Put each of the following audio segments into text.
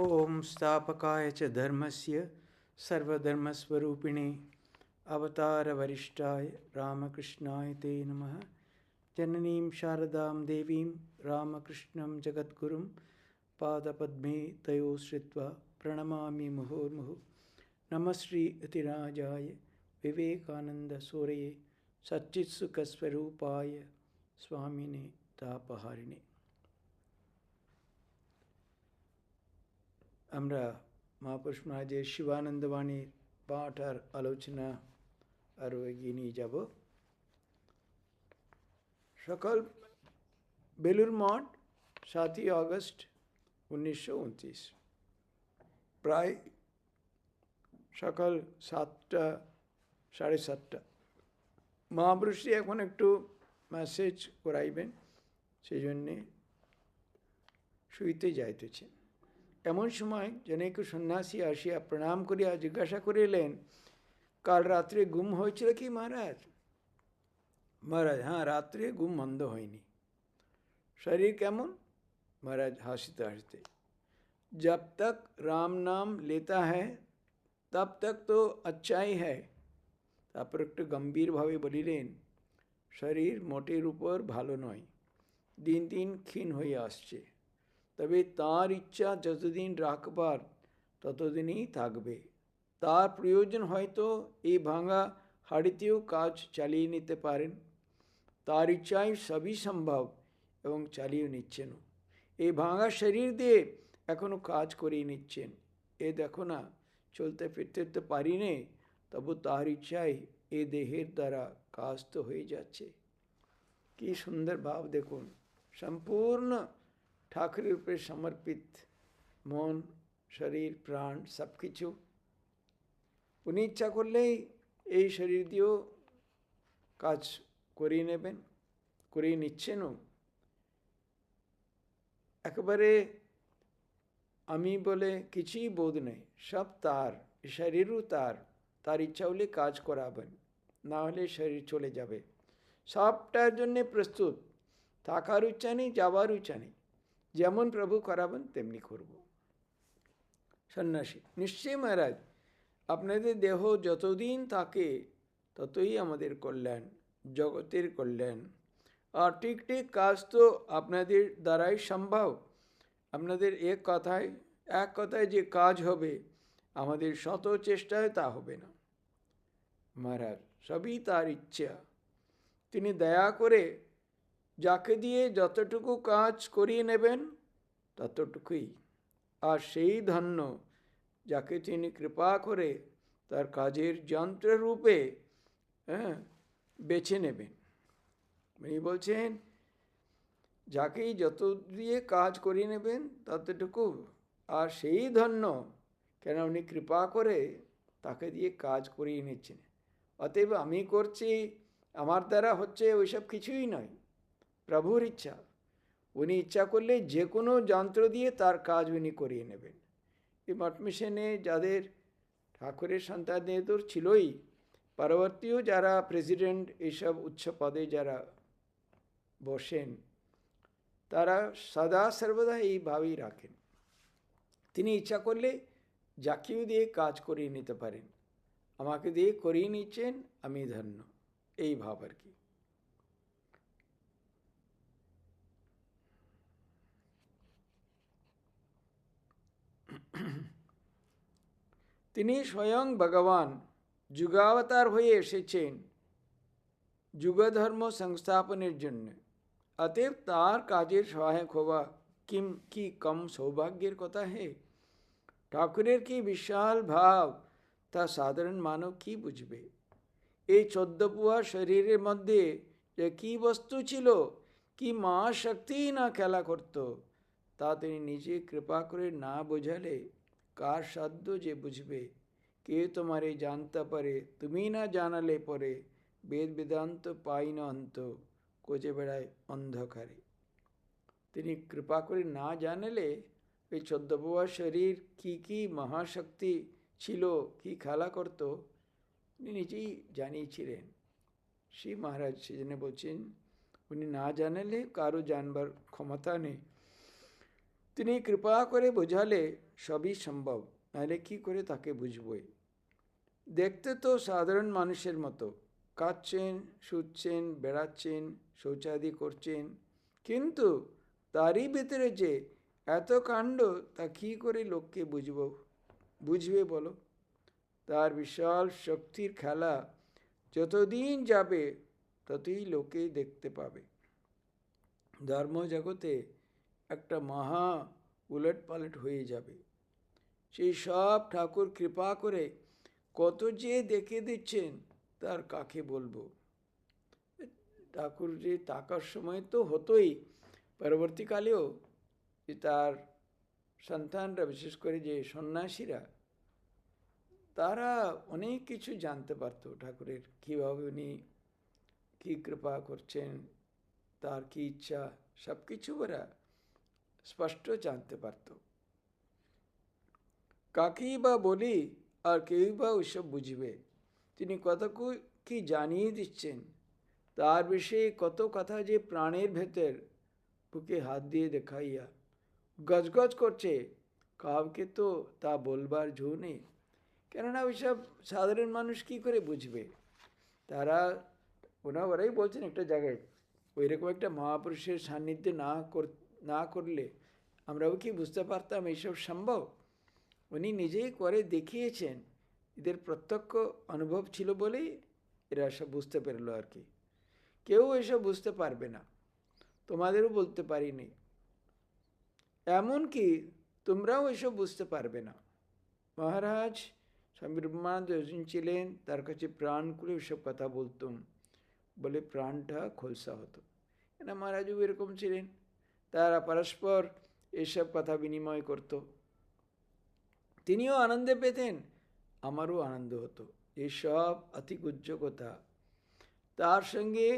ओम स्थापकाय च धर्मस्य सर्वधर्मस्वरूपिणे अवतार वरिष्ठाय रामकृष्णाय ते नमः। जननीं शारदां देवीं रामकृष्णं जगद्गुरुं पादपद्मे तयो श्रित्वा प्रणमामि मुहुर्मुहुः। नमः श्री अतिराजाय विवेकानंदसूरये सच्चित्सुखस्वरूपाय स्वामिने तापहारिणे। আমরা মহাপুরুষ মহারাজের শিবানন্দবাণীর পাঠ আর আলোচনা আরও এগিয়ে নিয়ে যাব। সকাল বেলুড় মঠ 7ই আগস্ট 1929, প্রায় সকাল 7টা 7:30। মহাপুরুষই এখন একটু মেসেজ করাইবেন, সেই জন্যে শুইতে যাইতেছেন। এমন সময় জনৈক সন্ন্যাসী আসিয়া প্রণাম করিয়া জিজ্ঞাসা করিলেন, কাল রাত্রে ঘুম হয়েছিল কি মহারাজ? মহারাজ, হ্যাঁ, রাত্রে ঘুম মন্দ হয়নি। শরীর কেমন? মহারাজ হাসিতে হাসিতে, जब तक राम नाम लेता है तब तक तो अच्छा ही है। তারপর একটু গম্ভীরভাবে বলিলেন, শরীর মোটের উপর ভালো নয়, দিন দিন ক্ষীণ হয়ে আসছে। তবে তার ইচ্ছা যতদিন রাখবার ততদিনই থাকবে। তার প্রয়োজন হয়তো এই ভাঙা হাড়িতেও কাজ চালিয়ে নিতে পারেন। তার ইচ্ছায় সবই সম্ভব এবং চালিয়ে নিচ্ছেন। এই ভাঙা শরীর দিয়ে এখনও কাজ করিয়ে নিচ্ছেন। এ দেখো না, চলতে ফিরতে তো পারি নে, তবু তার ইচ্ছায় এ দেহের দ্বারা কাজ তো হয়ে যাচ্ছে। কি সুন্দর ভাব দেখুন! সম্পূর্ণ ঠাকুরের উপরে সমর্পিত মন, শরীর, প্রাণ সব কিছু। উনি ইচ্ছা করলেই এই শরীর দিয়েও কাজ করিয়ে নেবেন, করিয়ে নিচ্ছেনও। একেবারে আমি বলে কিছুই বোধ নেই, সব তার, শরীরও তার। তার ইচ্ছা হলে কাজ করাবেন, না হলে শরীর চলে যাবে। সবটার জন্যে প্রস্তুত, থাকার ইচ্ছা নেই, যাওয়ার ইচ্ছা নেই। যেমন প্রভু করাবেন তেমনি করব। সন্ন্যাসী, নিশ্চয়ই মহারাজ, আপনাদের দেহ যতদিন থাকে ততই আমাদের কল্যাণ, জগতের কল্যাণ। আর ঠিক ঠিক কাজ তো আপনাদের দ্বারাই সম্ভব। আপনাদের এক কথায় যে কাজ হবে, আমাদের শত চেষ্টায় তা হবে না। মহারাজ, সবই তার ইচ্ছা। তিনি দয়া করে যাকে দিয়ে যতটুকু কাজ করিয়ে নেবেন ততটুকুই। আর সেই ধন্য যাকে তিনি কৃপা করে তার কাজের যন্ত্ররূপে বেছে নেবেন। উনি বলছেন, যাকেই যত দিয়ে কাজ করিয়ে নেবেন ততটুকু। আর সেই ধন্য, কেন উনি কৃপা করে তাকে দিয়ে কাজ করিয়ে নিচ্ছেন। অতএব আমি করছি, আমার দ্বারা হচ্ছে, ওইসব কিছুই নয়, প্রভুর ইচ্ছা। উনি ইচ্ছা করলে যে কোনো যন্ত্র দিয়ে তার কাজ উনি করিয়ে নেবেন। এই মঠ মিশনে যাদের ঠাকুরের সন্তানদের তো ছিলই, পরবর্তীও যারা প্রেসিডেন্ট, এইসব উচ্চ পদে যারা বসেন, তারা সদা সর্বদা এইভাবেই রাখেন। তিনি ইচ্ছা করলে যাকেও দিয়ে কাজ করিয়ে নিতে পারেন। আমাকে দিয়ে করিয়ে নিচ্ছেন, আমি ধন্য, এই ভাব আর কি। তিনি স্বয়ং ভগবান যুগাবতার হয়ে এসেছেন যুগধর্ম সংস্থাপনের জন্য। অতএব তার কাজের সহায়ক হওয়া কি কম সৌভাগ্যের কথা হে? ঠাকুরের কি বিশাল ভাব, তা সাধারণ মানব কি বুঝবে? এই 14 পুয়া শরীরের মধ্যে যে কি বস্তু ছিল, কি মহাশক্তি না খেলা করত, তা তিনি নিজে কৃপা করে না বোঝালে কার সাধ্য যে বুঝবে? কে তোমারে জানতে পারে, তুমি না জানালে পরে, বেদ বেদান্ত পাই না অন্ত, কোচে বেড়ায় অন্ধকারে। তিনি কৃপা করে না জানালে ওই 14 পুয়া শরীর কি মহাশক্তি ছিল, কি খেলা করত, উনি নিজেই জানিয়েছিলেন। শ্রী মহারাজ সেজন্য বলছেন, উনি না জানালে কারো জানবার ক্ষমতা নেই। তিনি কৃপা করে বোঝালে সবই সম্ভব, নাহলে কি করে তাকে বুঝবই। দেখতে তো সাধারণ মানুষের মতো, খাচ্ছেন, শুচ্ছেন, বেড়াচ্ছেন, শৌচাদি করছেন, কিন্তু তারই ভিতরে যে এত কাণ্ড, তা কী করে লোককে বুঝবে বলো। তার বিশাল শক্তির খেলা যতদিন যাবে ততই লোকে দেখতে পাবে। ধর্মজগতে একটা মহা উলটপালট হয়ে যাবে। সেই সব ঠাকুর কৃপা করে কত যে দেখে দিচ্ছেন, তার কাকে বলবো। ঠাকুর যে থাকার সময় তো হতোই, পরবর্তীকালেও যে তার সন্তানরা, বিশেষ করে যে সন্ন্যাসীরা, তারা অনেক কিছু জানতে পারতো ঠাকুরের, কীভাবে উনি কী কৃপা করছেন, তার কী ইচ্ছা, সব কিছু ওরা স্পষ্ট জানতে পারত। কাকেই বা বলি, আর কেউই বা ওইসব বুঝবে। তিনি কত কি জানিয়ে দিচ্ছেন, তার বিষয়ে কত কথা যে প্রাণের ভেতর বুকে হাত দিয়ে দেখাইয়া গজগজ করছে, কাউকে তো তা বলবার জো নেই। কেননা ওইসব সাধারণ মানুষ কি করে বুঝবে। তারা ওরাই বলছেন একটা জায়গায়, ওইরকম একটা মহাপুরুষের সান্নিধ্যে না করলে আমরাও কি বুঝতে পারতাম এইসব সম্ভব। উনি নিজেই করে দেখিয়েছেন, এদের প্রত্যক্ষ অনুভব ছিল বলেই এরা সব বুঝতে পেরলো আর কি। কেউ এসব বুঝতে পারবে না, তোমাদেরও বলতে পারিনি, এমনকি তোমরাও এসব বুঝতে পারবে না। মহারাজ স্বামী ব্রহ্মানন্দ ছিলেন, তার কাছে প্রাণ খুলে ওইসব কথা বলতুম, বলে প্রাণটা খোলসা হতো। না মহারাজও এরকম ছিলেন, তারা পরস্পর এসব কথা বিনিময় করত, তিনিও আনন্দে পেতেন, আমারও আনন্দ হতো। এইসব অতি গুহ্য কথা, তার সঙ্গে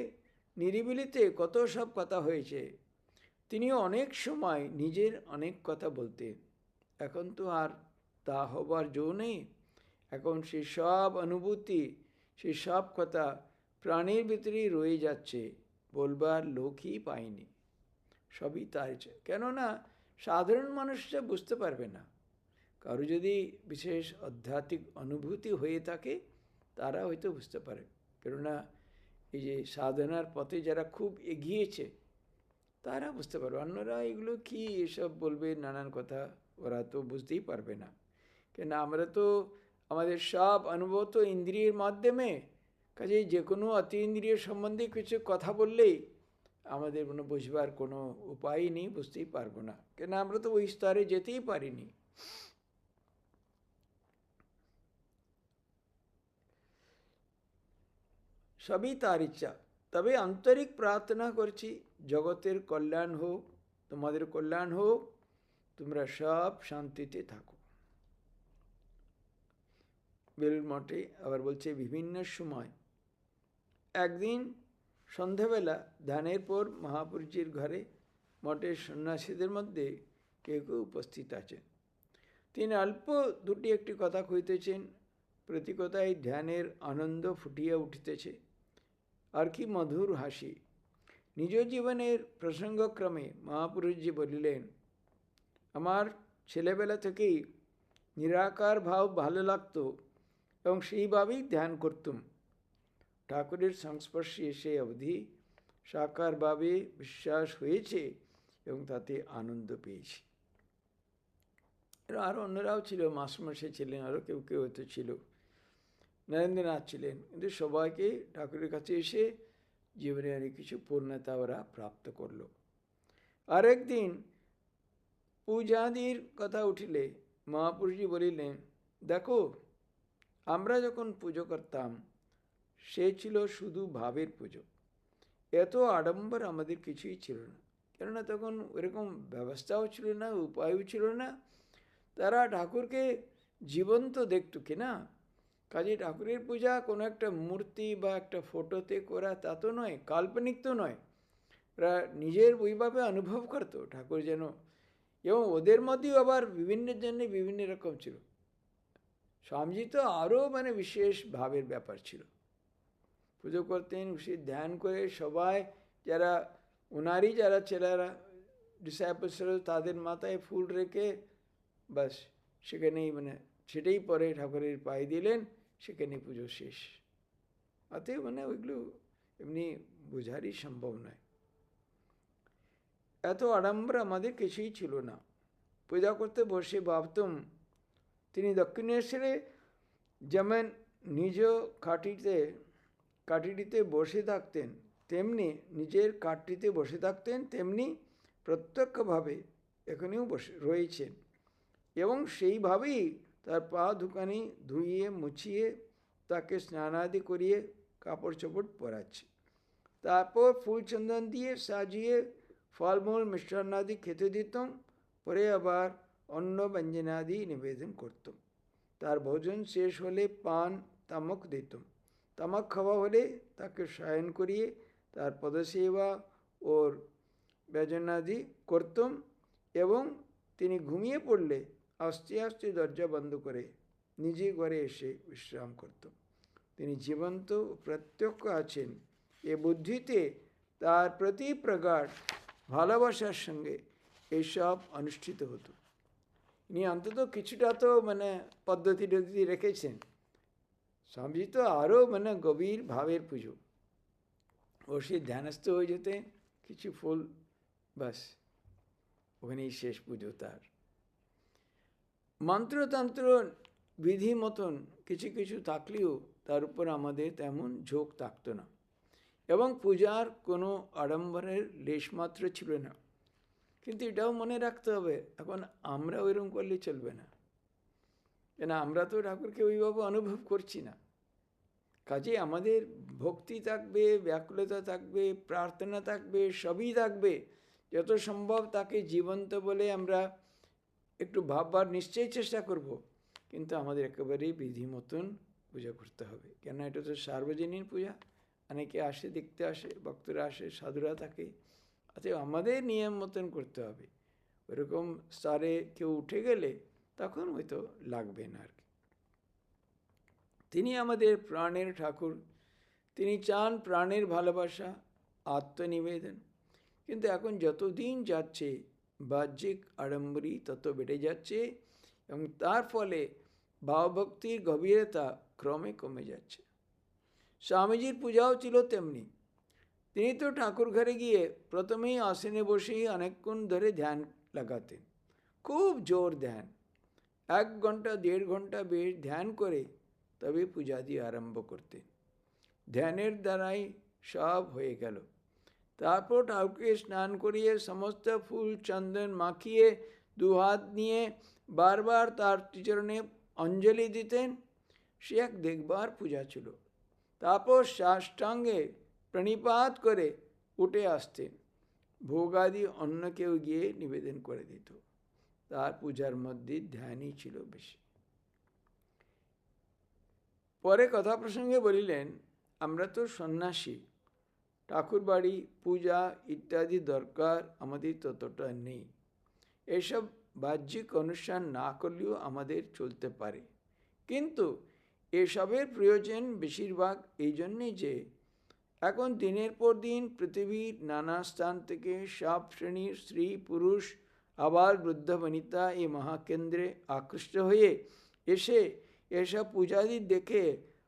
নিরিবিলিতে কত সব কথা হয়েছে। তিনিও অনেক সময় নিজের অনেক কথা বলতেন, এখন তো আর তা হবার জো নেই। এখন সেই সব অনুভূতি, সেই সব কথা প্রাণের ভিতরেই রয়ে যাচ্ছে, বলবার লোকই পায়নি। সবই তাই, কেননা সাধারণ মানুষরা বুঝতে পারবে না। কারো যদি বিশেষ আধ্যাত্মিক অনুভূতি হয়ে থাকে, তারা হয়তো বুঝতে পারে। কেননা এই যে সাধনার পথে যারা খুব এগিয়েছে, তারা বুঝতে পারবে। অন্যরা এগুলো কি এসব বলবে নানান কথা, ওরা তো বুঝতেই পারবে না। কেন আমরা তো আমাদের সব অনুভব তো ইন্দ্রিয়ের মাধ্যমে, কাজেই যে কোনো অতীন্দ্রিয় সম্বন্ধে কিছু কথা বললেই আমাদের কোনো বুঝবার কোনো উপায়ই নেই, বুঝতেই পারবো না, কেন আমরা তো ওই স্তরে যেতেই পারিনি। সবই তার ইচ্ছা। তবে আন্তরিক প্রার্থনা করছি, জগতের কল্যাণ হোক, তোমাদের কল্যাণ হোক, তোমরা সব শান্তিতে থাকো। বেলুড় মঠে আবার বলছে, বিভিন্ন সময় একদিন সন্ধ্যাবেলা ধ্যানের পর মহাপুরুষের ঘরে মঠের সন্ন্যাসীদের মধ্যে কেউ কেউ উপস্থিত আছেন। তিনি অল্প দুটি একটি কথা কইতেছেন, প্রতি কথায় ধ্যানের আনন্দ ফুটিয়া উঠিতেছে, আর কি মধুর হাসি। নিজ জীবনের প্রসঙ্গক্রমে মহাপুরুষজি বলিলেন, আমার ছেলেবেলা থেকেই নিরাকার ভাব ভালো লাগতো এবং সেইভাবেই ধ্যান করতুম। ঠাকুরের সংস্পর্শে এসে অবধি সাকারভাবে বিশ্বাস হয়েছে এবং তাতে আনন্দ পেয়েছি। আরও অন্যরাও ছিল, মাস্টারমশাই ছিলেন, আরও কেউ কেউ হয়তো ছিল, নরেন্দ্রনাথ ছিলেন, কিন্তু সবাইকে ঠাকুরের কাছে এসে জীবনে অনেক কিছু পূর্ণতা ওরা প্রাপ্ত করল। আরেকদিন পূজাদির কথা উঠিলে মহাপুরুষজি বলিলেন, দেখো আমরা যখন পুজো করতাম, সে ছিল শুধু ভাবের পুজো, এত আড়ম্বর আমাদের কিছুই ছিল না। কেননা তখন ওরকম ব্যবস্থাও ছিল না, উপায়ও ছিল না। তারা ঠাকুরকে জীবন্ত দেখত কি না, কাজে ঠাকুরের পূজা কোনো একটা মূর্তি বা একটা ফটোতে করা তা তো নয়, কাল্পনিক তো নয়, ওরা নিজের ওইভাবে অনুভব করতো ঠাকুর যেন। এবং ওদের মধ্যেও আবার বিভিন্ন জনে বিভিন্ন রকম ছিল। স্বামীজি তো আরও বিশেষ ভাবের ব্যাপার ছিল, পুজো করতেন, সে ধ্যান করে সবাই যারা ওনারই যারা ছেলেরা ডিসাইপলসরা তাদের মাথায় ফুল রেখে বাস সেখানেই মানে সেটাই পরে ঠাকুরের পায়ে দিলেন, সেখানে পুজো শেষ। অতএব মানে ওইগুলো এমনি বোঝারই সম্ভব নয়। এত আড়ম্বর আমাদের কিছুই ছিল না। পূজা করতে বসে ভাবতাম তিনি দক্ষিণেশ্বরে যেমন নিজ কাঠিটিতে বসে থাকতেন, তেমনি নিজের কাঠটিতে বসে থাকতেন, তেমনি প্রত্যক্ষভাবে এখানেও বসে রয়েছেন এবং সেইভাবেই তার পা দুখানি ধুইয়ে মুছিয়ে তাকে স্নানাদি করিয়ে কাপড় চোপড় পরাচ্ছে। তারপর ফুল চন্দন দিয়ে সাজিয়ে ফলমূল মিষ্টান্নাদি খেতে দিতাম, পরে আবার অন্ন ব্যঞ্জনাদি নিবেদন করতাম। তার ভোজন শেষ হলে পান তামাক দিতাম। তামাক খাওয়া হলে তাকে শয়ন করিয়ে তার পদসেবা ওর ব্যঞ্জনাদি করতাম এবং তিনি ঘুমিয়ে পড়লে আস্তে আস্তে দরজা বন্ধ করে নিজে ঘরে এসে বিশ্রাম করতাম। তিনি জীবন্ত প্রত্যক্ষ আছেন এ বুদ্ধিতে তার প্রতি প্রগাঢ় ভালোবাসার সঙ্গে এইসব অনুষ্ঠিত হতো। ইনি অন্তত কিছুটা তো মানে পদ্ধতি রেখেছেন। স্বামীজি তো আরও মানে গভীর ভাবের পুজো, ও সে ধ্যানস্থ হয়ে যেতে কিছু ফুল বাস ওখানেই শেষ পুজো তার। মন্ত্রতন্ত্র বিধি মতন কিছু কিছু থাকলেও তার উপর আমাদের তেমন ঝোঁক থাকতো না এবং পূজার কোনো আড়ম্বরের লেশমাত্র ছিল না। কিন্তু এটাও মনে রাখতে হবে, এখন আমরা ওইরকম করলে চলবে না, কেন আমরা তো ঠাকুরকে ওইভাবে অনুভব করছি না। কাজে আমাদের ভক্তি থাকবে, ব্যাকুলতা থাকবে, প্রার্থনা থাকবে, সবই থাকবে। যত সম্ভব তাকে জীবন্ত বলে আমরা একটু ভাববার নিশ্চয়ই চেষ্টা করব, কিন্তু আমাদের একেবারেই বিধি মতন পূজা করতে হবে। কেন এটা তো সার্বজনীন পূজা, অনেকে আসে, দেখতে আসে, ভক্তরা আসে, সাধুরা থাকে। অতএব আমাদের নিয়ম মতন করতে হবে। ওরকম স্তরে কেউ উঠে গেলে তখন হয়তো লাগবে না আর কি। তিনি আমাদের প্রাণের ঠাকুর, তিনি চান প্রাণের ভালোবাসা, আত্মনিবেদন। কিন্তু এখন যতদিন যাচ্ছে বাহ্যিক আড়ম্বরী তত বেড়ে যাচ্ছে এবং তার ফলে ভাবভক্তির গভীরতা ক্রমে কমে যাচ্ছে। স্বামীজির পূজাও ছিল তেমনি। তিনি তো ঠাকুর ঘরে গিয়ে প্রথমেই আসনে বসেই অনেকক্ষণ ধরে ধ্যান লাগাতেন, খুব জোর ধ্যান। 1 ঘন্টা 1.5 ঘন্টা বেশ ধ্যান করে তবে পূজাদি আরম্ভ করতেন। ধ্যানের দ্বারাই সব হয়ে গেল। তারপর ঠাকুরকে স্নান করিয়ে সমস্ত ফুল চন্দন মাখিয়ে 2 হাত নিয়ে বারবার তার চরণে অঞ্জলি দিতেন। সে এক দেখবার পূজা ছিল। তারপর সাষ্টাঙ্গে প্রণিপাত করে উঠে আসতেন। ভোগাদি অন্য কেউ গিয়ে নিবেদন করে দিত। তার পূজার মধ্যে ধ্যানই ছিল বেশি। পরে কথা প্রসঙ্গে বলিলেন, আমরা তো সন্ন্যাসী, ঠাকুর বাড়ি পূজা ইত্যাদি দরকার আমাদের ততটা নেই। এসব বাহ্যিক অনুষ্ঠান না করলেও আমাদের চলতে পারে, কিন্তু এসবের প্রয়োজন বেশিরভাগ এই জন্যেই যে এখন দিনের পর দিন পৃথিবীর নানা স্থান থেকে সব শ্রেণীর স্ত্রী পুরুষ আবার বৃদ্ধ বনিতা এই মহাকেন্দ্রে আকৃষ্ট হয়ে এসে এসব পূজাদি দেখে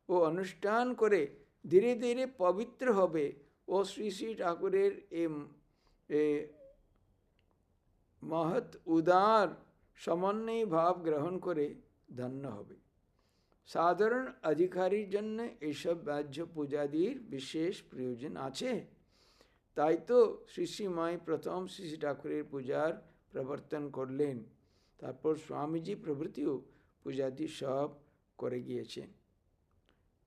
ও অনুষ্ঠান করে ধীরে ধীরে পবিত্র হবে ও শ্রী শ্রী ঠাকুরের এই মহৎ উদার সমন্বয় ভাব গ্রহণ করে ধন্য হবে। সাধারণ অধিকারীর জন্য এইসব বাহ্য পূজাদির বিশেষ প্রয়োজন আছে। তাই তো শ্রী শ্রী মাই প্রথম শ্রী শ্রী ঠাকুরের পূজার প্রবর্তন করলেন। তারপর স্বামীজি প্রভৃতিও পূজাদি সব করে গিয়েছেন।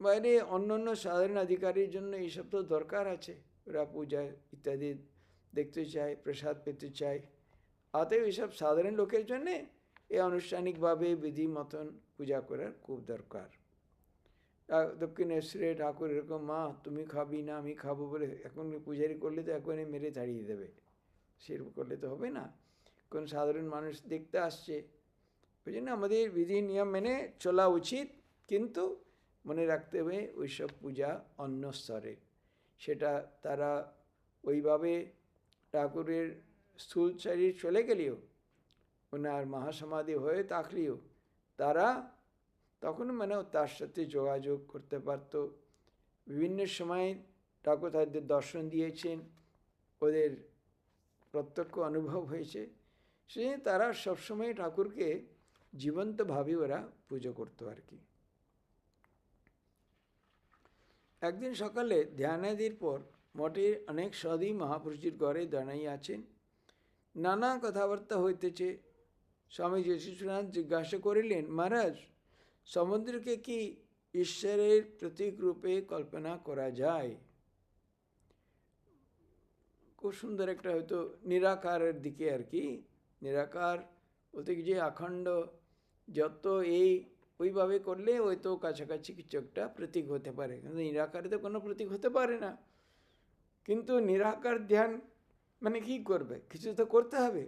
বাইরে অন্য অন্য সাধারণ অধিকারীর জন্য এইসব তো দরকার আছে, ওরা পূজা ইত্যাদি দেখতে চায়, প্রসাদ পেতে চায়। অতএব এইসব সাধারণ লোকের জন্যে এই আনুষ্ঠানিকভাবে বিধি মতন পূজা করার খুব দরকার। দক্ষিণেশ্বরে ঠাকুর এরকম, মা তুমি খাবি না আমি খাবো বলে এখন পূজারি করলে তো এখনই মেরে তাড়িয়ে দেবে, সেরকম করলে তো হবে না। কোন সাধারণ মানুষ দেখতে আসছে, ওই জন্য আমাদের বিধি নিয়ম মেনে চলা উচিত। কিন্তু মনে রাখতে হবে ওইসব পূজা অন্য স্তরে, সেটা তারা ওইভাবে ঠাকুরের স্থূল শরীর চলে গেলেও, ওনার মহাসমাধি হয়ে থাকলেও তারা তখন মানে তার সাথে যোগাযোগ করতে পারত। বিভিন্ন সময় ঠাকুর তাদের দর্শন দিয়েছেন, ওদের প্রত্যক্ষ অনুভব হয়েছে। সেই তারা সবসময় ঠাকুরকে জীবন্তভাবে ওরা পুজো করতো আর কি। একদিন সকালে ধ্যানাদির পর মঠের অনেক সাধু মহাপুরুষের ঘরে দাঁড়াইয়া আছেন, নানা কথাবার্তা হইতেছে। স্বামী যশস্বীনাথ জিজ্ঞাসা করিলেন, মহারাজ, সমুদ্রকে কি ঈশ্বরের প্রতীক রূপে কল্পনা করা যায়? খুব সুন্দর একটা হয়তো নিরাকারের দিকে আর কি। নিরাকার বলতে যে অখণ্ড, যত এই ওইভাবে করলে ওই তো কাছাকাছি কিছু একটা প্রতীক হতে পারে, কিন্তু নিরাকারে তো কোনো প্রতীক হতে পারে না। কিন্তু নিরাকার ধ্যান মানে কি করবে, কিছু তো করতে হবে।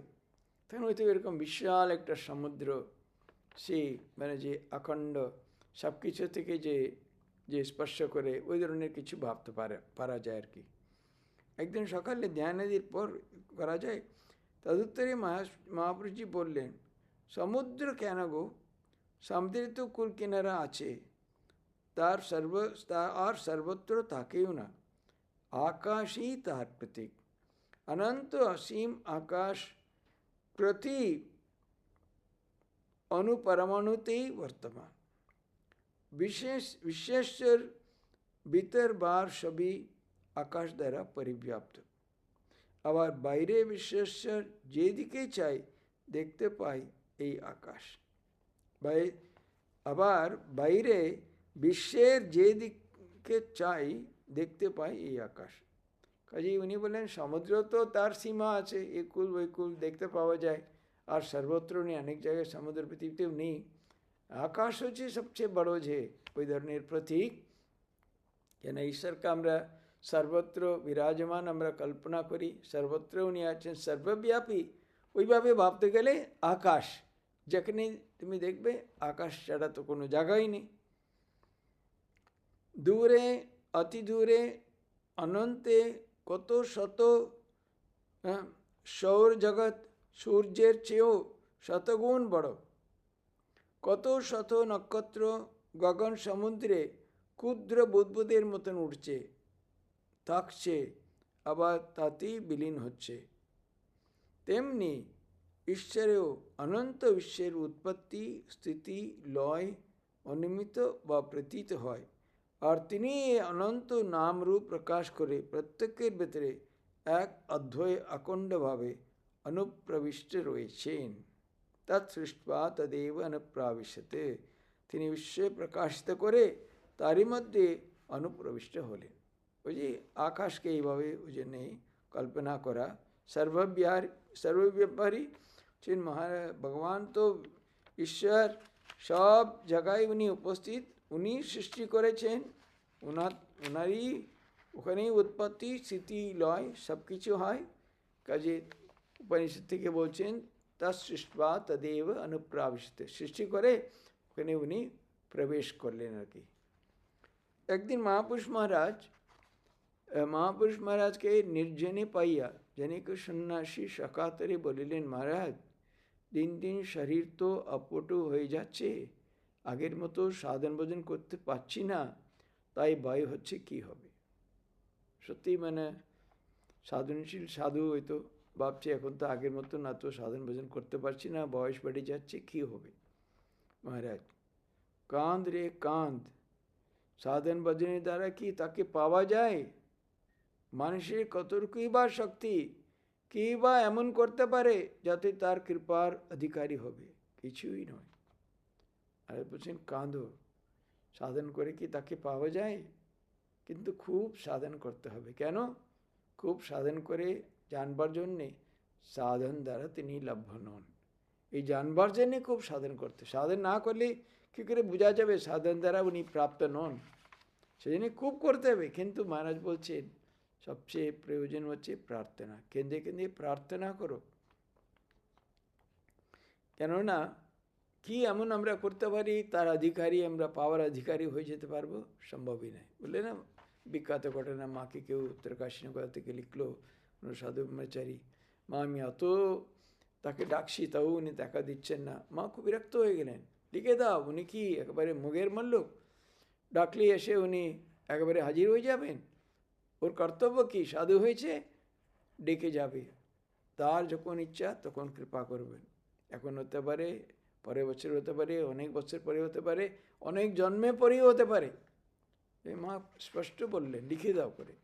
তখন হয়তো এরকম বিশাল একটা সমুদ্র, সেই মানে যে অখণ্ড সব কিছু থেকে যে যে স্পর্শ করে, ওই ধরনের কিছু ভাবতে পারা যায় আর কি। একদিন সকালে ধ্যানাদির পর করা যায়। তদুত্তরে মহাপুরুষজি বললেন, সমুদ্র কেন গো? সমুদ্রে তো কুল কিনারা আছে, আর সর্বত্র তাকেও না। আকাশই তার প্রতীক। অনন্ত অসীম আকাশ প্রতি অনুপরমাণুতেই বর্তমান। বিশ্বেশ্বর ভিতর বার সবই আকাশ দ্বারা পরিব্যাপ্ত। আবার বাইরে বিশ্বেশ্বর যেদিকে চাই দেখতে পাই এই আকাশ। আবার বাইরে বিশ্বের যেদিকে চাই দেখতে পাই এই আকাশ। কাজেই উনি বলেন, সমুদ্র তো তার সীমা আছে, এ কুল ওই কুল দেখতে পাওয়া যায়, আর সর্বত্র নেই, অনেক জায়গায় সমুদ্র পৃথিবীতেও নেই। আকাশ হচ্ছে সবচেয়ে বড় যে ওই ধরনের প্রতীক। কেন ঈশ্বরকে আমরা সর্বত্র বিরাজমান আমরা কল্পনা করি, সর্বত্র উনি আছেন, সর্বব্যাপী। ওইভাবে ভাবতে গেলে আকাশ, যেখানে তুমি দেখবে আকাশ ছাড়া তো কোনো জায়গাই নেই। দূরে, অতি দূরে, অনন্তে কত শত সৌর জগৎ সূর্যের চেয়েও শতগুণ বড়। কত শত নক্ষত্র গগন সমুদ্রে ক্ষুদ্র বুদ্বুদের মতন উঠছে, থাকছে, আবার তাতেই বিলীন হচ্ছে। তেমনি ঈশ্বরেও অনন্ত বিশ্বের উৎপত্তি, স্থিতি, লয় অনিমিত বা প্রতীত হয়। আর তিনি অনন্ত নাম রূপ প্রকাশ করে প্রত্যেকের ভেতরে এক অদ্বয় অখণ্ডভাবে অনুপ্রবিষ্ট রয়েছেন। তৎ সৃষ্টা তদেব অনুপ্রাবিশতে। তিনি বিশ্বে প্রকাশিত করে তারই মধ্যে অনুপ্রবিষ্ট হলেন। ওই যে আকাশকে এইভাবে ওই জন্যে কল্পনা করা। সর্বব্যাপারী ভগবান তো ঈশ্বর, সব জায়গায় উনি উপস্থিত, উনি সৃষ্টি করেছেন, ওনারই ওখানেই উৎপত্তি, স্থিতি, লয় সব কিছু হয়। কাজে উপনিষদ থেকে বলছেন, তা সৃষ্টা তদেব অনুপ্রাবিশতে, সৃষ্টি করে ওখানে উনি প্রবেশ করলেন আর কি। একদিন মহাপুরুষ মহারাজকে নির্জনে পাইয়া জনৈক সন্ন্যাসী সকাতরে বলিলেন, মহারাজ, দিন দিন শরীর তো অপটু হয়ে যাচ্ছে, আগের মতো সাধন ভোজন করতে পারছি না, তাই ভয় হচ্ছে কি হবে। সত্যি মানে সাধনশীল সাধু হয়তো ভাবছে, এখন তো আগের মতো না, তো সাধন ভোজন করতে পারছি না, বয়স বেড়ে যাচ্ছে, কি হবে। মহারাজ, কাঁদ রে কাঁদ, সাধন ভজনের দ্বারা কি তাকে পাওয়া যায়? মানুষের কতটুকুই বা শক্তি, কি বা এমন করতে পারে যাতে তার কৃপার অধিকারী হবে? কিছুই নয়। আর বলছেন কাঁদো, সাধন করে কি তাকে পাওয়া যায়? কিন্তু খুব সাধন করতে হবে। কেন? খুব সাধন করে জানবার জন্যে, সাধন দ্বারা তিনি লভ্য নন। এই জানবার জন্যে খুব সাধন করতে, সাধন না করলে কী করে বোঝা যাবে সাধন দ্বারা উনি প্রাপ্ত নন? সেই জন্য খুব করতে হবে। কিন্তু মহারাজ বলছেন, সবচেয়ে প্রয়োজন হচ্ছে প্রার্থনা। কেঁদে কেঁদে প্রার্থনা করো। কেননা কি এমন আমরা করতে পারি তার অধিকারী, আমরা পাওয়ার অধিকারী হয়ে যেতে পারবো? সম্ভবই নয়। বললে না বিখ্যাত ঘটনা, মাকে কেউ উত্তরকাশী নগর থেকে লিখলো, সাধু ব্রহ্মচারী, মা আমি এত তাকে ডাকছি তাও উনি দেখা দিচ্ছেন না। মা খুব বিরক্ত হয়ে গেলেন, লিখে দাও। উনি কি একেবারে মুগের মল্লুক, ডাকলেই এসে উনি একেবারে হাজির হয়ে যাবেন? ওর কর্তব্য কি, সাধু হয়েছে ডেকে যাবে, তার যখন ইচ্ছা তখন কৃপা করবেন। এখন হতে পারে, পরের বছর হতে পারে, অনেক বছর পরে হতে পারে, অনেক জন্মে পরেও হতে পারে। এই মা স্পষ্ট বললেন, লিখে দাও করে।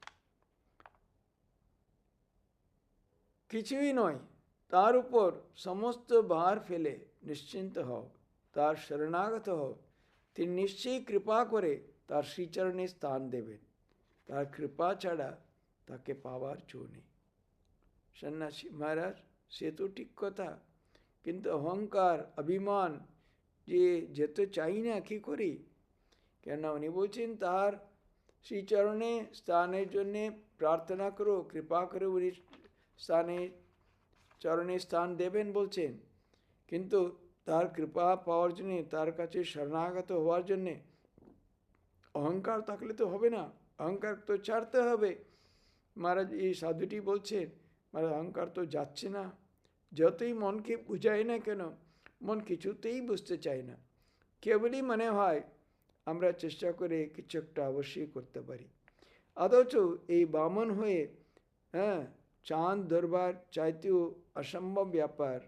কিছুই নয়, তার উপর সমস্ত ভার ফেলে নিশ্চিন্ত হও, তার শরণাগত হও, তিনি নিশ্চয়ই কৃপা করে তার শ্রীচরণে স্থান দেবেন। তার কৃপা ছাড়া তাকে পাওয়ার জো নেই। সন্ন্যাসী মহারাজ, সে তো ঠিক কথা, কিন্তু অহংকার অভিমান যে যেতে চাই না কী করি? কেন উনি বলছেন তার শ্রীচরণে স্থানের জন্যে প্রার্থনা করো, কৃপা করে উনি স্থানে চরণে স্থান দেবেন বলছেন। কিন্তু তার কৃপা পাওয়ার জন্যে, তার কাছে শরণাগত হওয়ার জন্যে অহংকার থাকলে তো হবে না, অহংকার তো ছাড়তে হবে। মহারাজ এই সাধুটি বলছেন, মহারাজ অহংকার তো যাচ্ছে না, যতই মনকে বুঝাই না কেন মন কিছুতেই বুঝতে চায় না। কেবলই মনে হয় আমরা চেষ্টা করে কিছু একটা অবশ্যই করতে পারি, অথচ এই বামন হয়ে চাঁদ দরবার চাইতেও অসম্ভব ব্যাপার।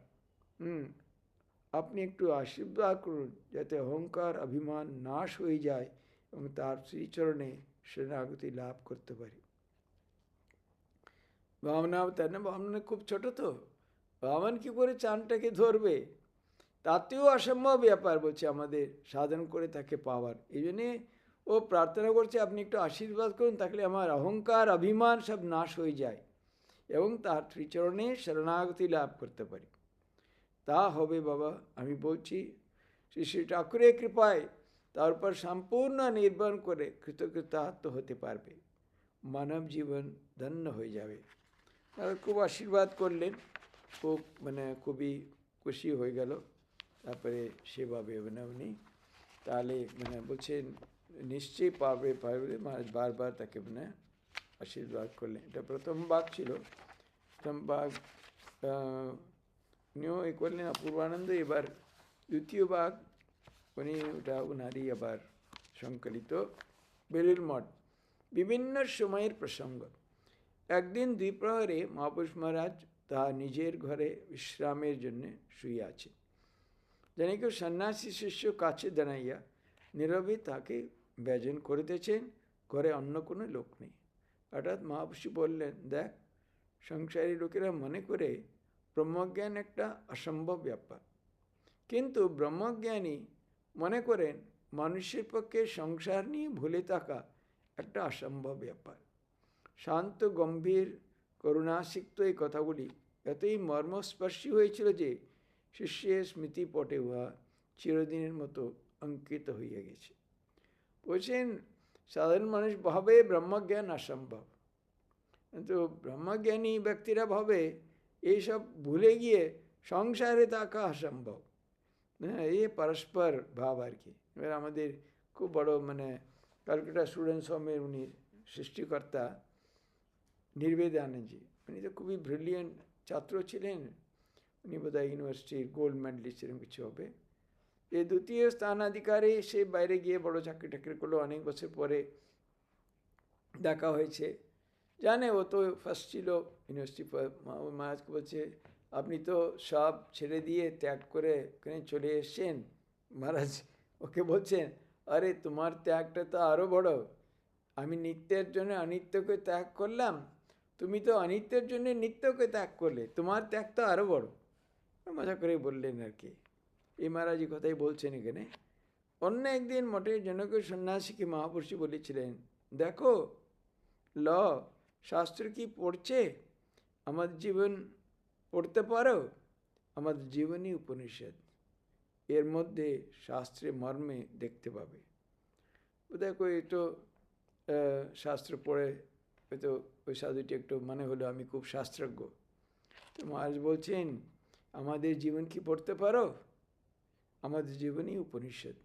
আপনি একটু আশীর্বাদ করুন যাতে অহংকার অভিমান নাশ হয়ে যায় এবং তার শ্রীচরণে শরণাগতি লাভ করতে পারি। ভাবনা তাই না, ভাবনা খুব ছোট, তো বামন কি করে চাঁদটাকে ধরবে? তাতেও অসম্ভব ব্যাপার বলছে আমাদের সাধন করে তাকে পাওয়ার। এই জন্যে ও প্রার্থনা করছে আপনি একটু আশীর্বাদ করুন, তাহলে আমার অহংকার অভিমান সব নাশ হয়ে যায় এবং তার শ্রীচরণে শরণাগতি লাভ করতে পারি। তা হবে বাবা, আমি বলছি শ্রী শ্রী ঠাকুরের কৃপায় তার উপর সম্পূর্ণ নির্ভর করে কৃতকৃতার্থ হতে পারবে, মানব জীবন ধন্য হয়ে যাবে। খুব আশীর্বাদ করলেন, খুব খুবই খুশি হয়ে গেল। তারপরে সেভাবে উনি তাহলে বলছেন নিশ্চয়ই পারবে পারবে, বারবার তাকে আশীর্বাদ করলেন। এটা প্রথম ভাগ ছিল। প্রথম ভাগ উনিও এ করলেন অপূর্বানন্দ। এবার দ্বিতীয় ভাগ উনি ওটা উনারই আবার সংকলিত, বেলুড় মঠ বিভিন্ন সময়ের প্রসঙ্গ। একদিন দ্বিপ্রহরে মহাপুরুষ মহারাজ তাহার নিজের ঘরে বিশ্রামের জন্য শুয়ে আছে। যেন কেউ সন্ন্যাসী শিষ্য কাছে দাঁড়াইয়া নীরবে তাকে ব্যজন করিতেছেন, ঘরে অন্য কোনো লোক নেই। হঠাৎ মহাপুরুষ বললেন, দেখ, সংসারী লোকেরা মনে করে ব্রহ্মজ্ঞান একটা অসম্ভব ব্যাপার, কিন্তু ব্রহ্মজ্ঞানী মনে করেন মানুষের পক্ষে সংসার নিয়ে ভুলে থাকা একটা অসম্ভব ব্যাপার। শান্ত গম্ভীর করুণাসিক্ত এই কথাগুলি এতই মর্মস্পর্শী হয়েছিল যে শিষ্যের স্মৃতিপটে উহা চিরদিনের মতো অঙ্কিত হইয়া গেছে। বলছেন সাধারণ মানুষ ভাবে ব্রহ্মজ্ঞান অসম্ভব, কিন্তু ব্রহ্মজ্ঞানী ব্যক্তিরা ভাবে এইসব ভুলে গিয়ে সংসারে থাকা অসম্ভব। হ্যাঁ, এই পরস্পর ভাব আর কি। এবার আমাদের খুব বড় ক্যালকাটা স্টুডেন্টস হোমের উনি সৃষ্টিকর্তা নির্বেদানন্দজি, উনি তো খুবই ব্রিলিয়েন্ট ছাত্র ছিলেন। উনি বোধহয় ইউনিভার্সিটির গোল্ড মেডেলিস্ট এরকম কিছু হবে। এই দ্বিতীয় স্থানাধিকারী, সে বাইরে গিয়ে বড় চাকরি টাকরি করলো, অনেক বছর পরে দেখা হয়েছে। জানে ও তো ফার্স্ট ছিল ইউনিভার্সিটি। মহারাজকে বলছে আপনি তো সব ছেড়ে দিয়ে ত্যাগ করে ওখানে চলে এসছেন। মহারাজ ওকে বলছেন, আরে তোমার ত্যাগটা তো আরও বড়। আমি নিত্যের জন্য অনিত্যকে ত্যাগ করলাম, তুমি তো অনিত্যের জন্য নিত্যকে ত্যাগ করলে, তোমার ত্যাগ তো আরও বড়। মজা করে বললেন আর কি। এই মহারাজ কথাই বলছেন এখানে। অন্য একদিন মঠের জনক সন্ন্যাসীকে মহাপুরুষ বলেছিলেন, দেখো ল শাস্ত্র কি পড়ছে, আমাদের জীবন পড়তে পারো? আমাদের জীবনই উপনিষদ, এর মধ্যে শাস্ত্রে মর্মে দেখতে পাবে। দেখো একটু শাস্ত্র পড়ে হয়তো ওই সাধুটি একটু মনে হলো আমি খুব শাস্ত্রজ্ঞ। তো মহারাজ বলছেন আমাদের জীবন কি পড়তে পারো? আমাদের জীবনই উপনিষদ,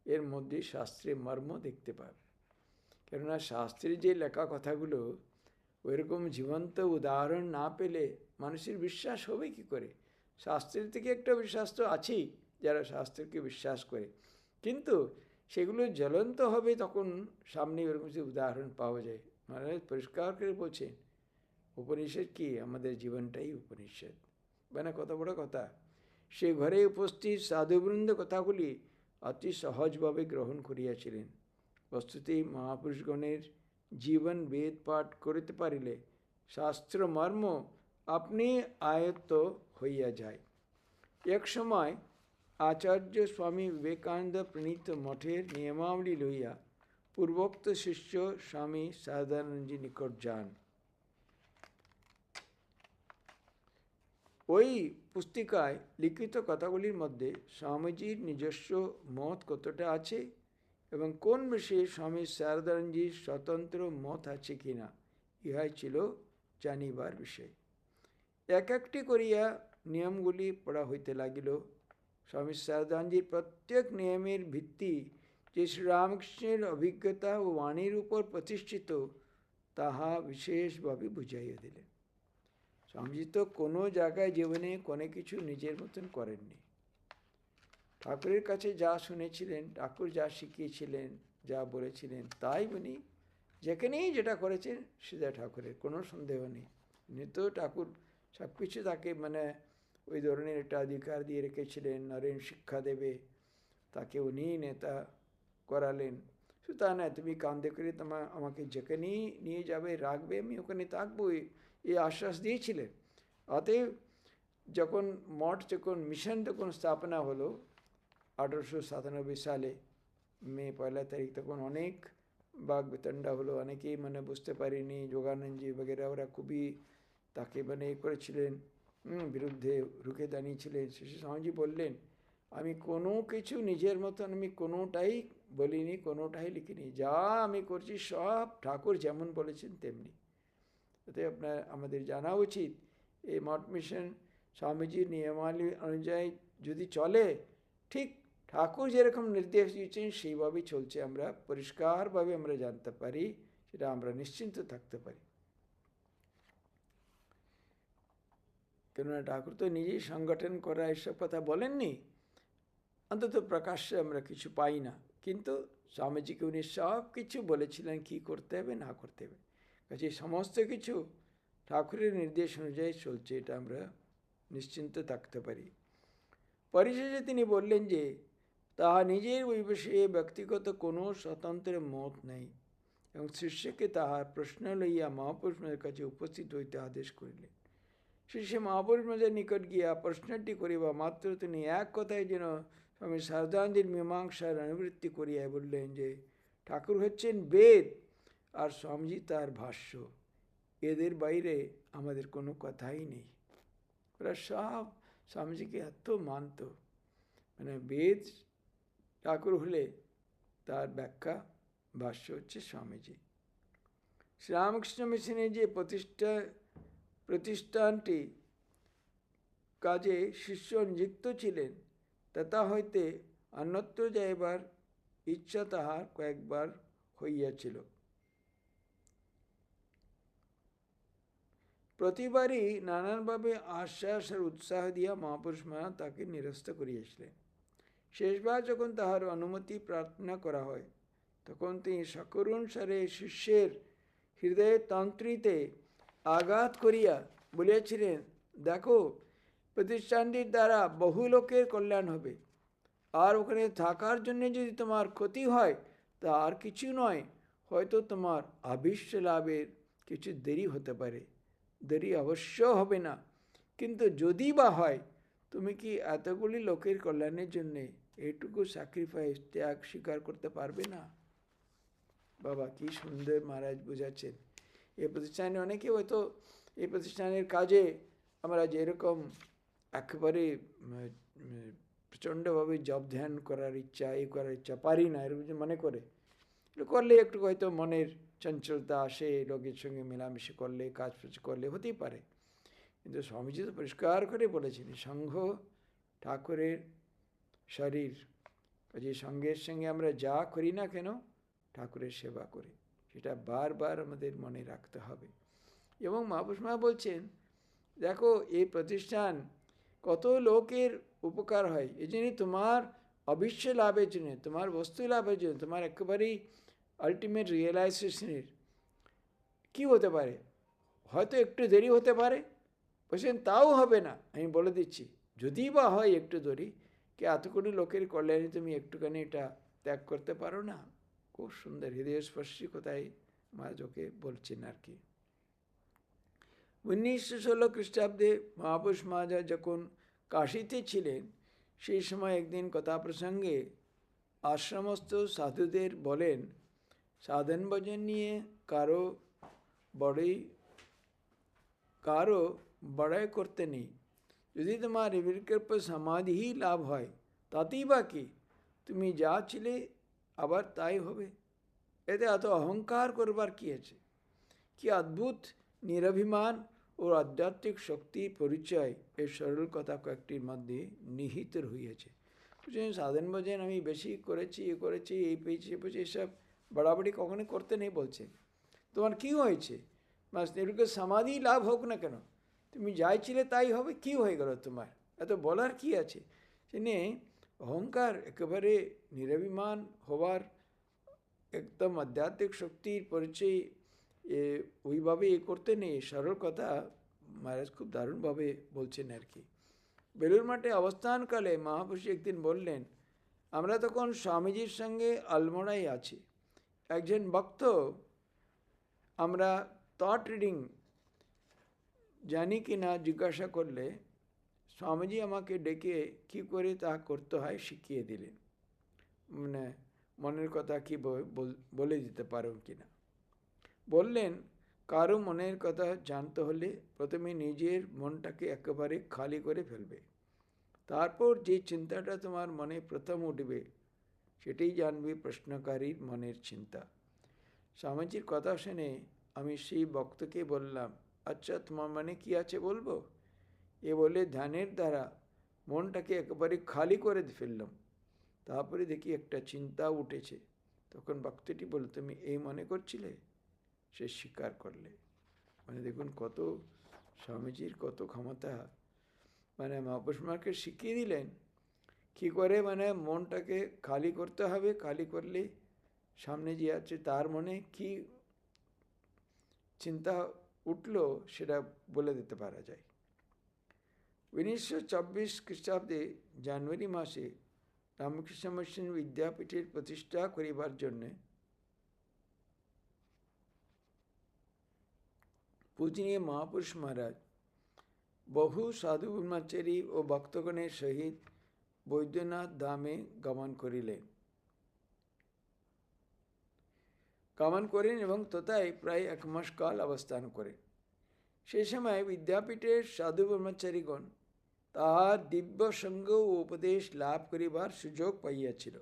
এর মধ্যে শাস্ত্রে মর্ম দেখতে পাবে। কেননা শাস্ত্রে যে লেখা কথাগুলো ওইরকম জীবন্ত উদাহরণ না পেলে মানুষের বিশ্বাস হবে কি করে? শাস্ত্রের থেকে একটা বিশ্বাস তো আছেই, যারা শাস্ত্রকে বিশ্বাস করে, কিন্তু সেগুলো জ্বলন্ত হবে তখন সামনে ওরকম যে উদাহরণ পাওয়া যায়। মহারাজ পরিষ্কার করে বলছেন, উপনিষদ কি? আমাদের জীবনটাই উপনিষদ। মানে কত বড় কথা! সে ঘরে উপস্থিত সাধুবৃন্দ কথাগুলি অতি সহজভাবে গ্রহণ করিয়াছিলেন। বস্তুতেই মহাপুরুষগণের জীবন বেদ পাঠ করিতে পারিলে শাস্ত্র মর্ম আপনি আয়ত্ত হইয়া যায়। এক সময় আচার্য স্বামী বিবেকানন্দ প্রণীত মঠের নিয়মাবলী লইয়া পূর্বোক্ত শিষ্য স্বামী সারদানন্দজি নিকট যান। ওই পুস্তিকায় লিখিত কথাগুলির মধ্যে স্বামীজির নিজস্ব মত কতটা আছে এবং কোন বিষয়ে স্বামী সারদানন্দজির স্বতন্ত্র মত আছে কিনা, ইহাই ছিল জানিবার বিষয়। এক একটি করিয়া নিয়মগুলি পড়া হইতে লাগিল। স্বামী সারদানন্দজির প্রত্যেক নিয়মের ভিত্তি যে শ্রীরামকৃষ্ণের অভিজ্ঞতা ও বাণীর উপর প্রতিষ্ঠিত, তাহা বিশেষভাবে বুঝাইয়া দিলেন। স্বামীজি তো কোনো জায়গায় জীবনে কোনো কিছু নিজের মতন করেননি। ঠাকুরের কাছে যা শুনেছিলেন, ঠাকুর যা শিখিয়েছিলেন, যা বলেছিলেন, তাই উনি যেখানেই যেটা করেছেন সেটা ঠাকুরের, কোনো সন্দেহ নেই। উনি তো ঠাকুর সব কিছু তাকে মানে ওই ধরনের একটা অধিকার দিয়ে রেখেছিলেন, নরেন শিক্ষা দেবে, তাকে উনি নেতা করালেন। শুধু তা না, তুমি কান্দে করে আমাকে যেখানেই নিয়ে যাবে, রাখবে, আমি ওখানে থাকবো, এই আশ্বাস দিয়েছিলেন। অতএব যখন মঠ, যখন মিশন যখন স্থাপনা হলো 1897 সালে মে 1 তারিখ, তখন অনেক বাগ বিতণ্ডা হলো, অনেকেই মানে বুঝতে পারেনি, যোগানন্দজি বগেরা ওরা খুবই তাকে মানে করেছিলেন, বিরুদ্ধে রুখে দাঁড়িয়েছিলেন। শেষে স্বামীজি বললেন, আমি কোনো কিছু নিজের মতন আমি কোনোটাই বলিনি, কোনোটাই লিখিনি, যা আমি করছি সব ঠাকুর যেমন বলেছেন তেমনি। তাতে আমাদের জানা উচিত, এই মঠ মিশন স্বামীজির নিয়মাবলী অনুযায়ী যদি চলে, ঠিক ঠাকুর যেরকম নির্দেশ দিয়েছেন সেইভাবেই চলছে, আমরা পরিষ্কারভাবে আমরা জানতে পারি, সেটা আমরা নিশ্চিন্ত থাকতে পারি। কেননা ঠাকুর তো নিজেই সংগঠন করা এসব কথা বলেননি, অন্তত প্রকাশ্যে আমরা কিছু পাই না, কিন্তু স্বামীজিকে উনি সব কিছু বলেছিলেন কী করতে হবে না করতে হবে। কাজে সমস্ত কিছু ঠাকুরের নির্দেশ অনুযায়ী চলছে, এটা আমরা নিশ্চিন্ত থাকতে পারি। পরিশেষে তিনি বললেন যে তাহা নিজের ওই বিষয়ে ব্যক্তিগত কোনো স্বতন্ত্র মত নেই এবং শিষ্যকে তাহার প্রশ্ন লইয়া মহাপুরুষের কাছে উপস্থিত হইতে আদেশ করিলেন। শিষ্য মহাপুরুষের নিকট গিয়া প্রশ্নটি করিবা মাত্র তিনি এক কথায় যেন স্বামী সারদানন্দের মীমাংসার অনুবৃত্তি করিয়া বললেন যে ঠাকুর হচ্ছেন বেদ আর স্বামীজি তার ভাষ্য, এদের বাইরে আমাদের কোনো কথাই নেই। ওরা সব স্বামীজিকে এত মানত, মানে বেদ ঠাকুর হলে তার ব্যাখ্যা ভাষ্য হচ্ছে স্বামীজি। শ্রীরামকৃষ্ণ মিশনের যে প্রতিষ্ঠানটি কাজে শিষ্য নিযুক্ত ছিলেন, তথা হইতে অন্যত্র যাইবার ইচ্ছা তাহার কয়েকবার হইয়াছিল। প্রতিবারই নানানভাবে আশ্বাস আর উৎসাহ দিয়া মহাপুরুষ মহারাজ তাকে নিরস্ত করিয়াছিলেন। শেষবার যখন তাহার অনুমতি প্রার্থনা করা হয়, তখন তিনি সকরুণ স্বরে শিষ্যের হৃদয়ের তন্ত্রীতে আঘাত করিয়া বলিয়াছিলেন, দেখো, প্রতিষ্ঠানটির দ্বারা বহু লোকের কল্যাণ হবে, আর ওখানে থাকার জন্য যদি তোমার ক্ষতি হয় তা আর কিছু নয়, হয়তো তোমার আবিষ্য লাভের কিছু দেরি হতে পারে, দেরি অবশ্য হবে না, কিন্তু যদি বা হয়, তুমি কি এতগুলি লোকের কল্যাণের জন্যে এইটুকু স্যাক্রিফাইস, ত্যাগ স্বীকার করতে পারবে না? বাবা কি সুন্দর মহারাজ বোঝাচ্ছেন। এই প্রতিষ্ঠানে অনেকে হয়তো এই প্রতিষ্ঠানের কাজে আমরা যেরকম একেবারে প্রচণ্ডভাবে জব ধ্যান করার ইচ্ছা, এই করার ইচ্ছা, পারি না এরকম মনে করে, করলে একটু হয়তো মনের চঞ্চলতা আসে, লোকের সঙ্গে মেলামেশে করলে, কাজ করলে হতেই পারে। কিন্তু স্বামীজি তো পরিষ্কার করে বলেছেন, সঙ্ঘ ঠাকুরের শরীর, যে সঙ্গের সঙ্গে আমরা যা করি না কেন ঠাকুরের সেবা করে, সেটা বারবার আমাদের মনে রাখতে হবে। এবং মহাপুরুষ মা বলছেন, দেখো এই প্রতিষ্ঠান কত লোকের উপকার হয়, এই জন্যই তোমার অবিশ্ব লাভের জন্য, তোমার বস্তু লাভের জন্য, তোমার একেবারেই আলটিমেট রিয়েলাইজেশনের কী হতে পারে, হয়তো একটু দেরি হতে পারে, বলছেন তাও হবে না, আমি বলে দিচ্ছি, যদি বা হয় একটু দেরি, কি এতগুলো লোকের কল্যাণে তুমি একটুখানি এটা ত্যাগ করতে পারো না। খুব সুন্দর হৃদয়স্পর্শী কথাই মহারাজকে বলছেন আর কি। 1916 খ্রিস্টাব্দে মহাপুরুষ মহারাজ যখন কাশীতে ছিলেন, সেই সময় একদিন কথা প্রসঙ্গে আশ্রমস্থ সাধুদের বলেন, সাধন ভজন নিয়ে কারো বড়াই করতে নেই, যদি তোমার নির্বিকল্প সমাধি লাভ হয় তাতেই বা কি, তুমি যা ছিলে আবার তাই হবে, এতে এত অহংকার করবার কী আছে। কি অদ্ভুত নিরভিমান ও আধ্যাত্মিক শক্তির পরিচয় এই সরল কথা কয়েকটির মধ্যে নিহিত রহিয়াছে। সাধন ভজন আমি বেশি করেছি, এই পেয়েছি সে পেয়েছি, এসব বাড়াবাড়ি কখনো করতে নেই বলছে। তোমার কি হয়েছে, বাস নির্বিকল্প সমাধি লাভ হোক না কেন, তুমি যাই ছিলে তাই হবে, কি হয়ে গেল তোমার, এত বলার কি আছে। তিনি অহংকার একেবারে নিরভিমান হওয়ার, একদম আধ্যাত্মিক শক্তির পরিচয় ওইভাবে করতে নেই, সরল কথা মহারাজ খুব দারুণভাবে বলছেন আর কি। বেলুর মাঠে অবস্থানকালে মহাপুরুষ একদিন বললেন, আমরা তখন স্বামীজির সঙ্গে আলমোড়ায় আছি, একজন ভক্ত, আমরা থট রিডিং জানি কি না জিজ্ঞাসা করলে স্বামীজি আমাকে ডেকে কী করে তা করতে হয় শিখিয়ে দিলেন, মানে মনের কথা কি বলে দিতে পারো কি না। বললেন, কারো মনের কথা জানতে হলে প্রথমে নিজের মনটাকে একেবারে খালি করে ফেলবে, তারপর যে চিন্তাটা তোমার মনে প্রথম উঠবে সেটাই জানবে প্রশ্নকারীর মনের চিন্তা। স্বামীজির কথা শুনে আমি সেই ভক্তকে বললাম, আচ্ছা তোমার মনে কি আছে বলবো। এ বলে ধ্যানের দ্বারা মনটাকে একেবারে খালি করে ফেললাম, তারপরে দেখি একটা চিন্তা উঠেছে। তখন ভক্তটি বলল, তুমি এই মনে করছিলে, সে স্বীকার করলে। মানে দেখুন কত স্বামীজির কত ক্ষমতা, মানে মহাপুরুষ মাকে শিখিয়ে দিলেন কী করে মানে মনটাকে খালি করতে হবে, খালি করলে সামনে যে আছে তার মনে কি চিন্তা উঠলো সেটা বলে দিতে পারা যায়। 1924 খ্রিস্টাব্দে জানুয়ারি মাসে রামকৃষ্ণ মিশন বিদ্যাপীঠের প্রতিষ্ঠা করিবার জন্যে পূজনীয় মহাপুরুষ মহারাজ বহু সাধু ব্রহ্মচারী ও ভক্তগণের সহিত বৈদ্যনাথ ধামে গমন করেন এবং তথায় প্রায় 1 মাস কাল অবস্থান করেন। সেই সময় বিদ্যাপীঠের সাধু ব্রহ্মচারীগণ তাহার দিব্য সঙ্গ ও উপদেশ লাভ করিবার সুযোগ পাইয়াছিল।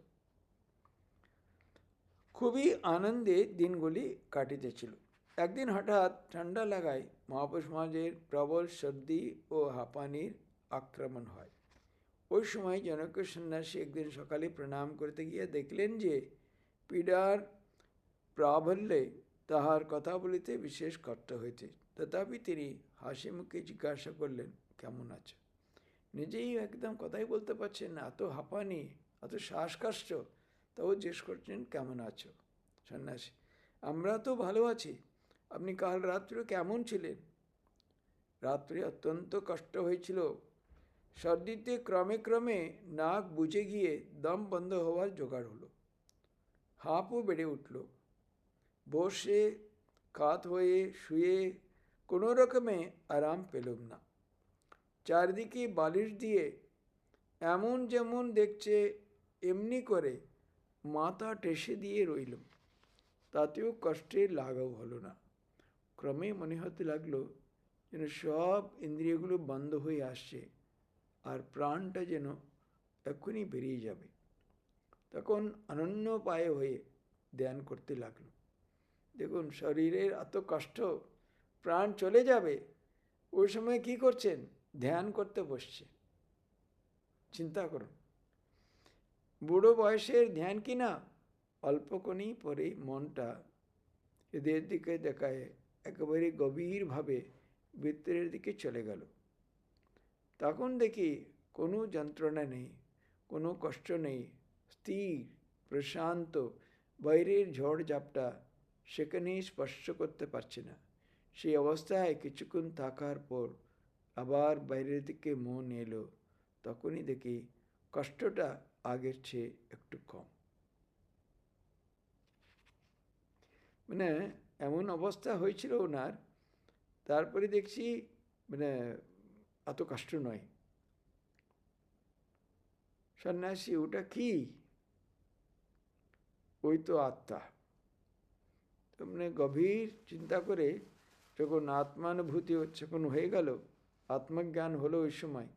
খুবই আনন্দে দিনগুলি কাটিতেছিল। একদিন হঠাৎ ঠান্ডা লাগায় মহাপুরুষ মহারাজের প্রবল সর্দি ও হাঁপানির আক্রমণ হয়। ওই সময় জনক সন্ন্যাসী একদিন সকালে প্রণাম করতে গিয়ে দেখলেন যে পীড়ার প্রাবল্যে তাহার কথা বলিতে বিশেষ কষ্ট হয়েছে। তথাপি তিনি হাসি মুখে জিজ্ঞাসা করলেন, কেমন আছো। নিজেই একদম কথাই বলতে পারছেন না, এত হাঁপানি, এত শ্বাসকষ্ট, তাও জিজ্ঞেস করছেন কেমন আছো। সন্ন্যাসী, আমরা তো ভালো আছি, আপনি কাল রাত্রে কেমন ছিলেন। রাত্রে অত্যন্ত কষ্ট হয়েছিল, সর্দিতে ক্রমে ক্রমে নাক বুঝে গিয়ে দম বন্ধ হওয়ার জোগাড় হলো, হাঁপও বেড়ে উঠল। বসে, কাত হয়ে, শুয়ে কোনো রকমে আরাম পেলুম না। চারদিকে বালিশ দিয়ে এমন যেমন দেখছে এমনি করে মাথা ঠেসে দিয়ে রইলাম, তাতেও কষ্টের লাঘব হলো না। ক্রমে মনে হতে লাগলো যেন সব ইন্দ্রিয়গুলো বন্ধ হয়ে আসছে আর প্রাণটা যেন এক্ষুনি বেরিয়ে যাবে। তখন অনন্য পায়ে হয়ে ধ্যান করতে লাগলো। দেখুন শরীরের এত কষ্ট, প্রাণ চলে যাবে, ওই সময় কি করছেন, ধ্যান করতে বসছে। চিন্তা করুন, বুড়ো বয়সের ধ্যান কি না, অল্পক্ষণই পরে মনটা এদের দিকে দেখায় একেবারে গভীরভাবে ভিতরের দিকে চলে গেল। তখন দেখি কোনো যন্ত্রণা নেই, কোনো কষ্ট নেই, স্থির প্রশান্ত, বাইরের ঝড় ঝাপটা সেখানেই স্পর্শ করতে পারছে না। সেই অবস্থায় কিছুক্ষণ থাকার পর আবার বাইরের দিকে মন এলো, তখনই দেখি কষ্টটা আগের চেয়ে একটু কম। মানে এমন অবস্থা হয়েছিল ওনার, তারপরে দেখছি মানে এত কষ্ট নয়। সন্ন্যাসী, ওটা কি? ওই তো আত্মা। মানে গভীর চিন্তা করে যখন আত্মানুভূতি যখন হয়ে গেল, আত্মজ্ঞান হলো ওই সময়,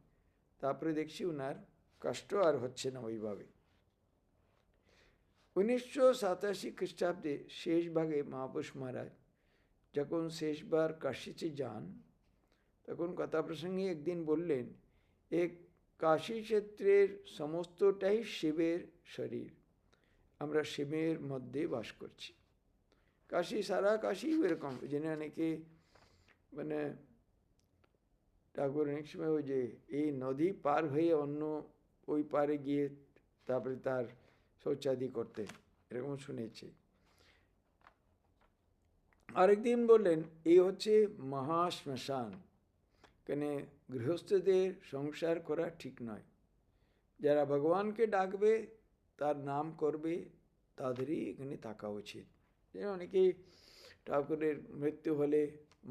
তারপরে দেখছি ওনার কষ্ট আর হচ্ছে না ওইভাবে। 1987 খ্রিস্টাব্দে শেষ ভাগে মহাপুরুষ মহারাজ যখন শেষবার কাশীতে যান, তখন কথা প্রসঙ্গে একদিন বললেন, এক কাশী ক্ষেত্রের সমস্তটাই শিবের শরীর, আমরা শিবের মধ্যে বাস করছি। কাশী, সারা কাশী এরকম। জেনে অনেকে মানে ঠাকুর অনেক সময় ওই যে এই নদী পার হয়ে অন্য ওই পারে গিয়ে তারপরে তার শৌচাদি করতেন, এরকম শুনেছি। আরেকদিন বললেন, এই হচ্ছে মহাশ্মশান, এখানে গৃহস্থদের সংসার করা ঠিক নয়। যারা ভগবানকে ডাকবে, তার নাম করবে, তাদেরই এখানে থাকা উচিত। অনেকেই ঠাকুরের মৃত্যু হলে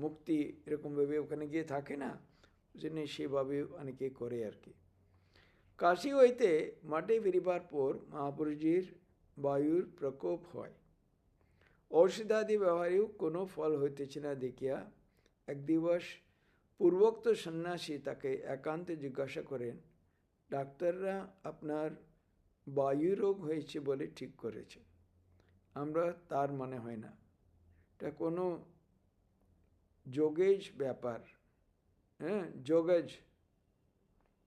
মুক্তি এরকমভাবে ওখানে গিয়ে থাকে না, ওই জন্য সেভাবে অনেকে করে আর কি। কাশী হইতে মাঠে ফিরিবার পর মহাপুরুষজির বায়ুর প্রকোপ হয়। ঔষধাদি ব্যবহারেও কোনো ফল হইতেছে না দেখিয়া এক দিবস পূর্বোক্ত সন্ন্যাসী তাকে একান্তে জিজ্ঞাসা করেন, ডাক্তাররা আপনার বায়ু রোগ হয়েছে বলে ঠিক করেছে, আমরা তার মনে হয় না, এটা কোনো যোগেজ ব্যাপার, হ্যাঁ যোগেজ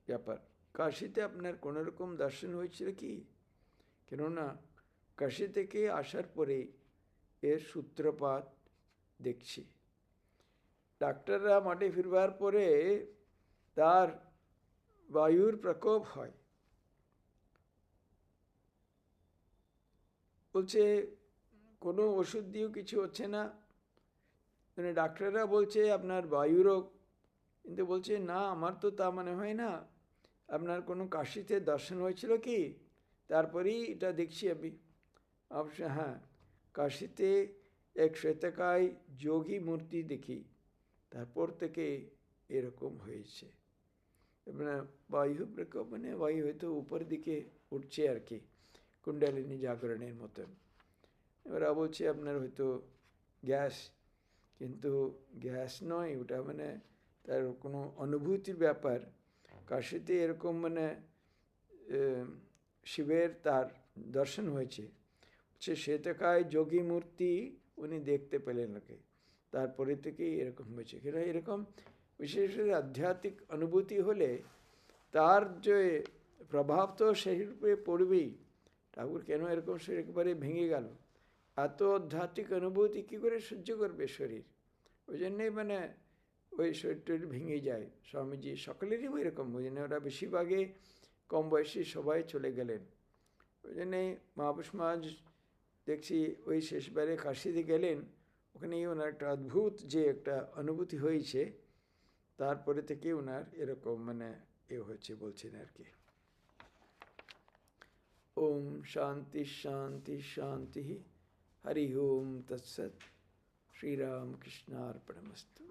ব্যাপার। কাশীতে আপনার কোনো রকম দর্শন হয়েছিল কি? কেননা কাশী থেকে আসার পরে এর সূত্রপাত দেখছি। ডাক্তাররা মাঠে ফিরবার পরে তার বায়ুর প্রকোপ হয়। বলছে কোনো ওষুধ দিয়েও কিছু হচ্ছে না, মানে ডাক্তাররা বলছে আপনার বায়ু রোগ, কিন্তু বলছে না আমার তো তা মনে হয় না, আপনার কোনো কাশীতে দর্শন হয়েছিল কি? তারপরেই এটা দেখছি আমি। অবশ্য হ্যাঁ, কাশীতে এক শ্বেতকায় যোগী মূর্তি দেখি, তারপর থেকে এরকম হয়েছে। মানে বায়ু প্রকোপ মানে বায়ু হয়তো উপর দিকে উঠছে আর কি, কুণ্ডালিনী জাগরণের মতন। এবার বলছে আপনার হয়তো গ্যাস, কিন্তু গ্যাস নয় ওটা, মানে তার কোনো অনুভূতির ব্যাপার। কাশীতে এরকম মানে শিবের তার দর্শন হয়েছে, সে শ্বেতকায় যোগী মূর্তি উনি দেখতে পেলেন লোকে, তারপরে থেকেই এরকম হয়েছে। কেন এরকম বিশেষ আধ্যাত্মিক অনুভূতি হলে তার যে প্রভাব তো শরীর উপরে পড়বেই। ঠাকুর কেন এরকম শরীর একেবারে ভেঙে গেল, এত আধ্যাত্মিক অনুভূতি কী করে সহ্য করবে শরীর? ওই জন্যেই মানে ওই শরীরটা ভেঙে যায়। স্বামীজি সকলেরই ওই রকম, ওই জন্য ওরা বেশিরভাগে কম বয়সী সবাই চলে গেলেন। ওই জন্যে মহাপুরুষ মহারাজ দেখছি ওই শেষবারে কাশীতে গেলেন, ওখানেই ওনার একটা অদ্ভুত যে একটা অনুভূতি হয়েছে, তারপরে থেকে ওনার এরকম মানে হয়েছে বলছেন আর কি। ওম শান্তি শান্তি শান্তি। হরি ওম তৎসৎ। শ্রীরামকৃষ্ণার্পণমস্তু।